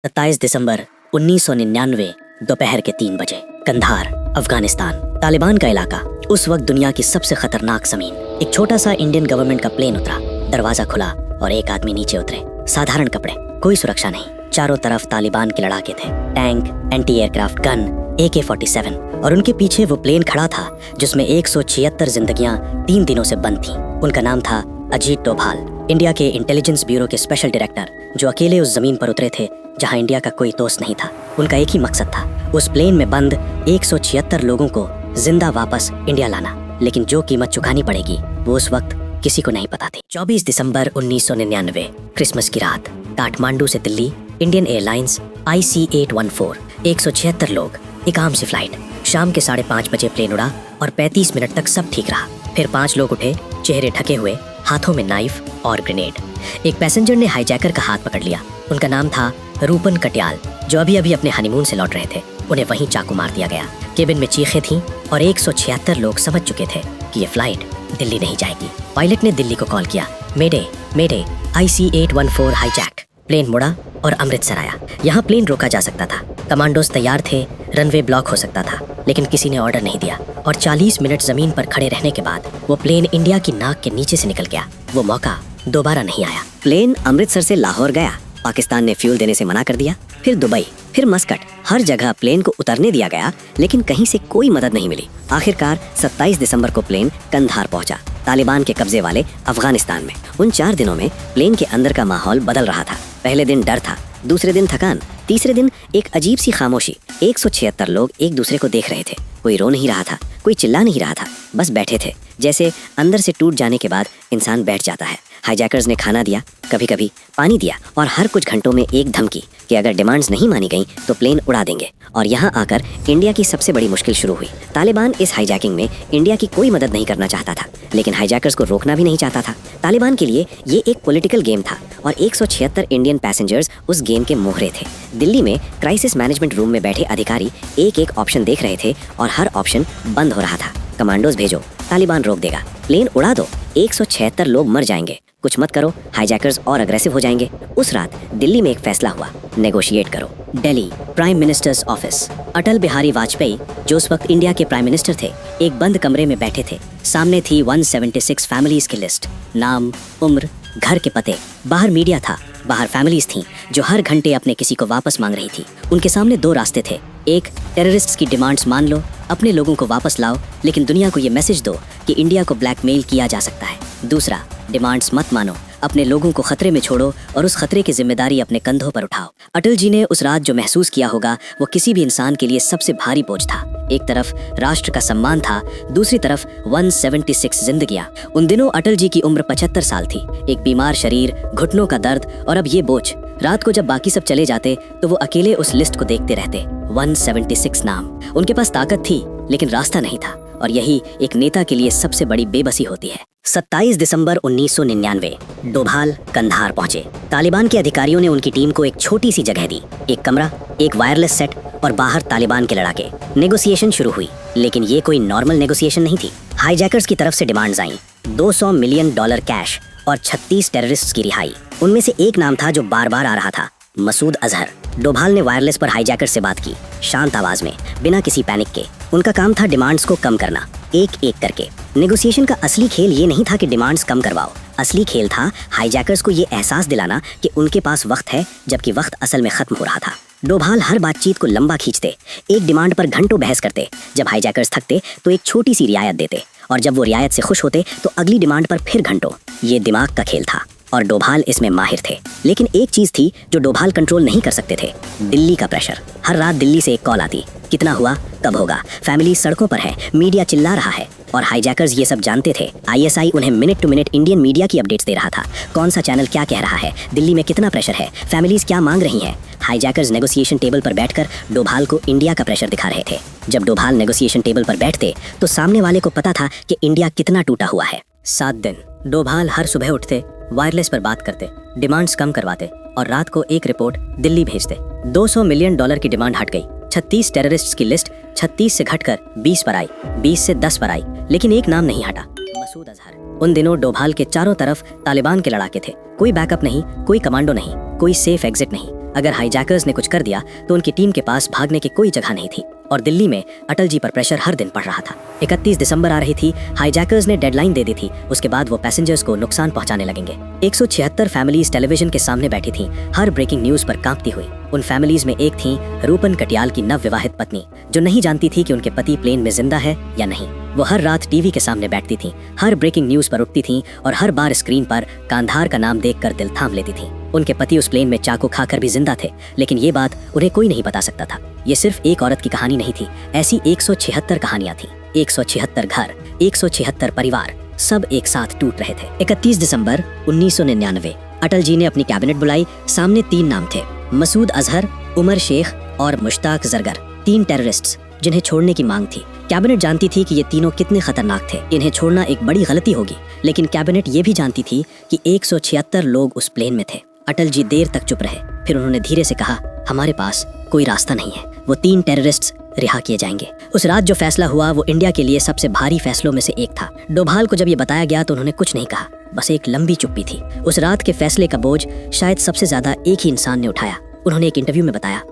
27 दिसंबर 1999 दोपहर के 3 बजे कंधार, अफगानिस्तान। तालिबान का इलाका, उस वक्त दुनिया की सबसे खतरनाक जमीन। एक छोटा सा इंडियन गवर्नमेंट का प्लेन उतरा, दरवाजा खुला और एक आदमी नीचे उतरे। साधारण कपड़े, कोई सुरक्षा नहीं। चारों तरफ तालिबान के लड़ाके थे, tank, anti aircraft gun, AK-47 और उनके पीछे वो प्लेन खड़ा था जिसमें 176 जिंदगियां 3 दिनों से बंद थीं। उनका नाम था अजीत डोभाल, इंडिया के इंटेलिजेंस ब्यूरो के स्पेशल डायरेक्टर, जो अकेले उस जमीन पर उतरे थे जहां इंडिया का कोई दोस्त नहीं था। उनका एक ही मकसद था, उस प्लेन में बंद 176 लोगों को जिंदा वापस इंडिया लाना। लेकिन जो कीमत चुकानी पड़ेगी वो उस वक्त किसी को नहीं पता थी। 24 दिसंबर 1999 क्रिसमस की रात, काठमांडू से दिल्ली, इंडियन एयरलाइंस IC-814, 176 लोग, एक आम सी फ्लाइट। शाम के 5:30 बजे प्लेन उड़ा और 35 मिनट तक सब ठीक रहा। फिर 5 लोग उठे, चेहरे ढके हुए, हाथों में नाइफ और ग्रेनेड। एक पैसेंजर ने हाईजैकर का हाथ पकड़ लिया। उनका नाम था रूपन कटियाल, जो अभी अभी अपने हनीमून से लौट रहे थे। उन्हें वहीं चाकू मार दिया गया। केबिन में चीखें थीं और 176 लोग समझ चुके थे कि ये फ्लाइट दिल्ली नहीं जाएगी। पायलट ने दिल्ली को कॉल किया, मेडे मेडे, IC-814 हाईजैक्ड। प्लेन मुड़ा और अमृतसर आया। यहाँ प्लेन रोका जा सकता था, कमांडोज तैयार थे, रनवे ब्लॉक हो सकता था, लेकिन किसी ने ऑर्डर नहीं दिया। और 40 मिनट जमीन पर खड़े रहने के बाद वो प्लेन इंडिया की नाक के नीचे से निकल गया। वो मौका दोबारा नहीं आया। प्लेन अमृतसर से लाहौर गया, पाकिस्तान ने फ्यूल देने से मना कर दिया। फिर दुबई, फिर मस्कट, हर जगह प्लेन को उतरने दिया गया, लेकिन कहीं से कोई मदद नहीं मिली। आखिरकार 27 दिसंबर को प्लेन कंधार पहुंचा, तालिबान के कब्जे वाले अफगानिस्तान में। उन 4 दिनों में प्लेन के अंदर का माहौल बदल रहा था। पहले दिन डर था, दूसरे दिन थकान, तीसरे दिन एक अजीब सी खामोशी। 176 लोग एक दूसरे को देख रहे थे। कोई रो नहीं रहा था, कोई चिल्ला नहीं रहा था, बस बैठे थे, जैसे अंदर से टूट जाने के बाद इंसान बैठ जाता है। हाईजैकर्स ने खाना दिया, कभी कभी पानी दिया और हर कुछ घंटों में एक धमकी कि अगर डिमांड्स नहीं मानी गईं तो प्लेन उड़ा देंगे। और यहाँ आकर इंडिया की सबसे बड़ी मुश्किल शुरू हुई। तालिबान इस हाईजैकिंग में इंडिया की कोई मदद नहीं करना चाहता था, लेकिन हाईजैकर्स को रोकना भी नहीं चाहता था। तालिबान के लिए ये एक पॉलिटिकल गेम था और 176 इंडियन पैसेंजर्स उस गेम के मोहरे थे। दिल्ली में क्राइसिस मैनेजमेंट रूम में बैठे अधिकारी एक एक ऑप्शन देख रहे थे और हर ऑप्शन बंद हो रहा था। कमांडोज भेजो, तालिबान रोक देगा। प्लेन उड़ा दो, 176 लोग मर जाएंगे। कुछ मत करो, हाईजैकर्स और अग्रेसिव हो जाएंगे। उस रात दिल्ली में एक फैसला हुआ, नेगोशिएट करो। Delhi, prime minister's office. Atal Bihari Vajpayee, जो उस वक्त इंडिया के प्राइम मिनिस्टर थे, एक बंद कमरे में बैठे थे। सामने थी 176 फैमिलीज की लिस्ट, नाम, उम्र, घर के पते। बाहर मीडिया था, बाहर फैमिलीज थीं जो हर घंटे अपने किसी को वापस मांग रही थी। उनके सामने 2 रास्ते थे, एक टेररिस्ट्स की डिमांड्स मान लो, अपने लोगों को वापस लाओ, लेकिन दुनिया को ये मैसेज दो कि इंडिया को ब्लैकमेल किया जा सकता है। दूसरा, डिमांड्स मत मानो, अपने लोगों को खतरे में छोड़ो और उस खतरे की जिम्मेदारी अपने कंधों पर उठाओ। अटल जी ने उस रात जो महसूस किया होगा वो किसी भी इंसान के लिए सबसे भारी बोझ था। एक तरफ राष्ट्र का सम्मान था, दूसरी तरफ 176 जिंदगियां। उन दिनों अटल जी की उम्र 75 साल थी, एक बीमार शरीर, घुटनों का दर्द और अब ये बोझ। रात को जब बाकी सब चले जाते तो वो अकेले उस लिस्ट को देखते रहते। 176 नाम। उनके पास ताकत थी लेकिन रास्ता नहीं था, और यही एक नेता के लिए सबसे बड़ी बेबसी होती है। 27 दिसंबर 1999 डोभाल कंधार पहुंचे। तालिबान के अधिकारियों ने उनकी टीम को एक छोटी सी जगह दी, एक कमरा, एक वायरलेस सेट और बाहर तालिबान के लड़ाके। नेगोशिएशन शुरू हुई, लेकिन ये कोई नॉर्मल नेगोशिएशन नहीं थी। हाईजैकर्स की तरफ से डिमांड्स आईं, $200 मिलियन कैश और 36 टेररिस्ट्स की रिहाई। उनमें से एक नाम था जो बार बार आ रहा था, मसूद अजहर। डोभाल ने वायरलेस पर हाईजैकर से बात की, शांत आवाज में, बिना किसी पैनिक के। उनका काम था डिमांड्स को कम करना, एक एक करके। नेगोशिएशन का असली खेल ये नहीं था कि डिमांड्स कम करवाओ, असली खेल था हाईजैकर्स को ये एहसास दिलाना कि उनके पास वक्त है, जबकि वक्त असल में खत्म हो रहा था। डोभाल हर बातचीत को लंबा खींचते, एक डिमांड पर घंटों बहस करते। जब हाईजैकर्स थकते तो एक छोटी सी रियायत देते, और जब वो रियायत से खुश होते तो अगली डिमांड पर फिर घंटों। ये दिमाग का खेल था और डोभाल इसमें माहिर थे। लेकिन एक चीज थी जो डोभाल कंट्रोल नहीं कर सकते थे, दिल्ली का प्रेशर। हर रात दिल्ली से एक कॉल आती, कितना हुआ, कब होगा, फैमिली सड़कों पर है, मीडिया चिल्ला रहा है। और हाईजैकर्स ये सब जानते थे। ISI उन्हें minute to minute Indian media की अपडेट्स दे रहा था, कौन सा चैनल क्या कह रहा है, दिल्ली में कितना प्रेशर है, फैमिलीज क्या मांग रही हैं। हाईजैकर्स नेगोशिएशन टेबल पर बैठकर डोभाल को इंडिया का प्रेशर दिखा रहे थे। जब डोभाल नेगोशिएशन टेबल पर बैठते तो सामने वाले को पता था कि इंडिया कितना टूटा हुआ है। 7 दिन डोभाल हर सुबह उठते, वायरलेस पर बात करते, डिमांड्स कम करवाते और रात को एक रिपोर्ट दिल्ली भेजते। $200 मिलियन की डिमांड हट गई। 36 टेररिस्ट्स की लिस्ट 36 से घटकर 20 पर आई, 20 से 10 पर आई, लेकिन एक नाम नहीं हटा, मसूद अजहर। उन दिनों डोभाल के चारों तरफ तालिबान के लड़ाके थे। कोई बैकअप नहीं, कोई कमांडो नहीं, कोई सेफ एग्जिट नहीं। अगर हाईजैकर्स ने कुछ कर दिया तो उनकी टीम के पास भागने की कोई जगह नहीं थी और दिल्ली में अटल जी पर प्रेशर हर दिन पड़ रहा था। 31 दिसंबर आ रही थी, हाईजैकर्स ने डेडलाइन दे दी थी, उसके बाद वो पैसेंजर्स को नुकसान पहुंचाने लगेंगे। 176 फैमिलीज टेलीविजन के सामने बैठी थीं, हर ब्रेकिंग न्यूज पर कांपती हुई। उन फैमिलीज में एक थी रूपन कटियाल की नवविवाहित पत्नी, जो नहीं जानती थी कि उनके पति प्लेन में जिंदा है या नहीं। वो हर रात टीवी के सामने बैठती थीं, हर ब्रेकिंग न्यूज पर उठती थीं और हर बार स्क्रीन पर कांधार का नाम देखकर दिल थाम लेती थीं। उनके पति उस प्लेन में चाकू खाकर भी जिंदा थे, लेकिन ये बात उन्हें कोई नहीं बता सकता था। ये सिर्फ एक औरत की कहानी नहीं थी, ऐसी 176 कहानियां थीं। 176 घर, 176 परिवार, सब एक साथ टूट रहे थे। 31 दिसंबर 1999 अटल जी ने अपनी कैबिनेट बुलाई। सामने 3 नाम थे, मसूद अजहर, उमर शेख और मुश्ताक जरगर। 3 टेररिस्ट्स जिन्हें छोड़ने की मांग थी। कैबिनेट जानती थी कि ये तीनों कितने खतरनाक थे, इन्हें छोड़ना एक बड़ी गलती होगी, लेकिन कैबिनेट ये भी जानती थी कि 176 लोग उस प्लेन में थे। अटल जी देर तक चुप रहे, फिर उन्होंने धीरे से कहा, हमारे पास कोई रास्ता नहीं है, वो 3 टेररिस्ट्स रिहा किए जाएंगे। उस रात जो फैसला हुआ वो इंडिया के लिए सबसे भारी फैसलों में से एक था। डोभाल को जब ये बताया गया तो उन्होंने कुछ नहीं कहा, बस एक लंबी चुप्पी थी। उस रात के फैसले का बोझ शायद सबसे ज्यादा एक ही इंसान ने उठाया। उन्होंने एक इंटरव्यू में बताया,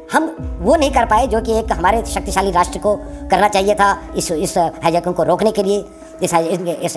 हम वो नहीं कर पाए जो कि एक हमारे शक्तिशाली राष्ट्र को करना चाहिए था, इस हाईजैकिंग को रोकने के लिए, इस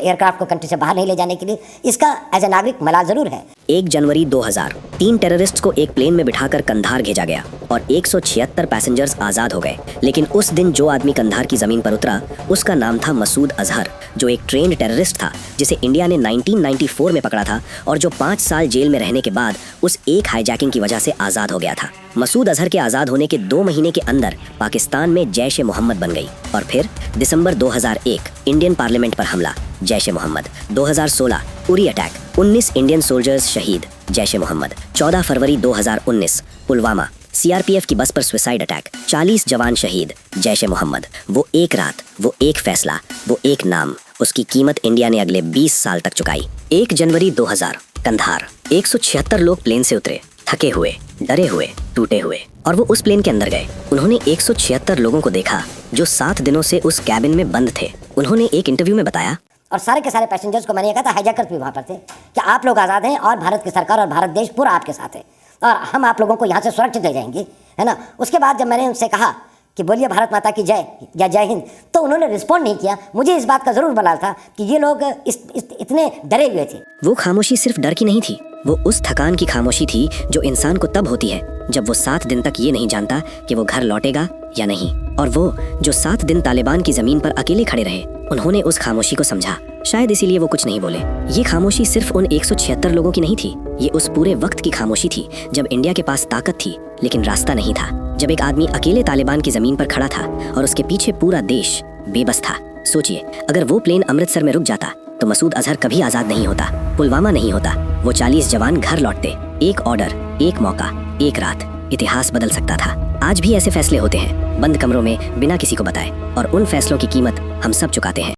एयरक्राफ्ट को कंट्री से बाहर नहीं ले जाने के लिए। इसका एज ए नागरिक मलाल जरूर है। 1 जनवरी 2000 3 टेररिस्ट्स को एक प्लेन में बिठाकर कंधार भेजा गया और 176 पैसेंजर्स आजाद हो गए। लेकिन उस दिन जो आदमी कंधार की जमीन पर उतरा उसका नाम था मसूद अजहर, जो एक ट्रेन्ड टेररिस्ट था जिसे इंडिया ने 1994 में पकड़ा था और जो 5 साल जेल में रहने के बाद उस एक हाईजैकिंग की वजह से आजाद हो गया था। मसूद अजहर के आजाद होने के 2 महीने के अंदर पाकिस्तान में जैश ए मोहम्मद बन गई और फिर दिसंबर 2001 इंडियन पार्लियामेंट पर हमला, Jaish e Mohammed. 2016 Uri attack, 19 Indian soldiers शहीद, जैश ए मोहम्मद। 14 फरवरी 2019 पुलवामा, सीआरपीएफ की बस पर सुसाइड अटैक, 40 जवान शहीद, जैश ए मोहम्मद। वो एक रात, वो एक फैसला, वो एक नाम, उसकी कीमत इंडिया ने अगले 20 साल तक चुकाई। 1 जनवरी 2000 कंधार, 176 लोग प्लेन से उतरे, थके हुए, डरे हुए, टूटे हुए, और वो उस प्लेन के अंदर गए। उन्होंने 176 लोगों को देखा जो 7 दिनों से उस कैबिन में बंद थे। उन्होंने एक इंटरव्यू में बताया, और सारे के सारे पैसेंजर्स को मैंने कहा था, हाईजैकर्स भी वहाँ पर थे, कि आप लोग आज़ाद हैं और भारत की सरकार और भारत देश पूरा आपके साथ है और हम आप लोगों को यहाँ से सुरक्षित ले जाएंगे, है ना। उसके बाद जब मैंने उनसे कहा कि बोलिए भारत माता की जय या जय हिंद, तो उन्होंने रिस्पॉन्ड नहीं किया। मुझे इस बात का ज़रूर मलाल था कि ये लोग इतने डरे हुए थे। वो खामोशी सिर्फ डर की नहीं थी, वो उस थकान की खामोशी थी जो इंसान को तब होती है जब वो 7 दिन तक ये नहीं जानता कि वो घर लौटेगा या नहीं। और वो जो 7 दिन तालिबान की जमीन पर अकेले खड़े रहे, उन्होंने उस खामोशी को समझा। शायद इसीलिए वो कुछ नहीं बोले। ये खामोशी सिर्फ उन 176 लोगों की नहीं थी, ये उस पूरे वक्त की खामोशी थी जब इंडिया के पास ताकत थी लेकिन रास्ता नहीं था, जब एक आदमी अकेले तालिबान की जमीन पर खड़ा था और उसके पीछे पूरा देश बेबस था। सोचिए, अगर वो प्लेन अमृतसर में रुक जाता तो मसूद अजहर कभी आजाद नहीं होता, पुलवामा नहीं होता, वो 40 जवान घर लौटते। एक ऑर्डर, एक मौका, एक रात, इतिहास बदल सकता था। आज भी ऐसे फैसले होते हैं, बंद कमरों में, बिना किसी को बताए, और उन फैसलों की कीमत हम सब चुकाते हैं।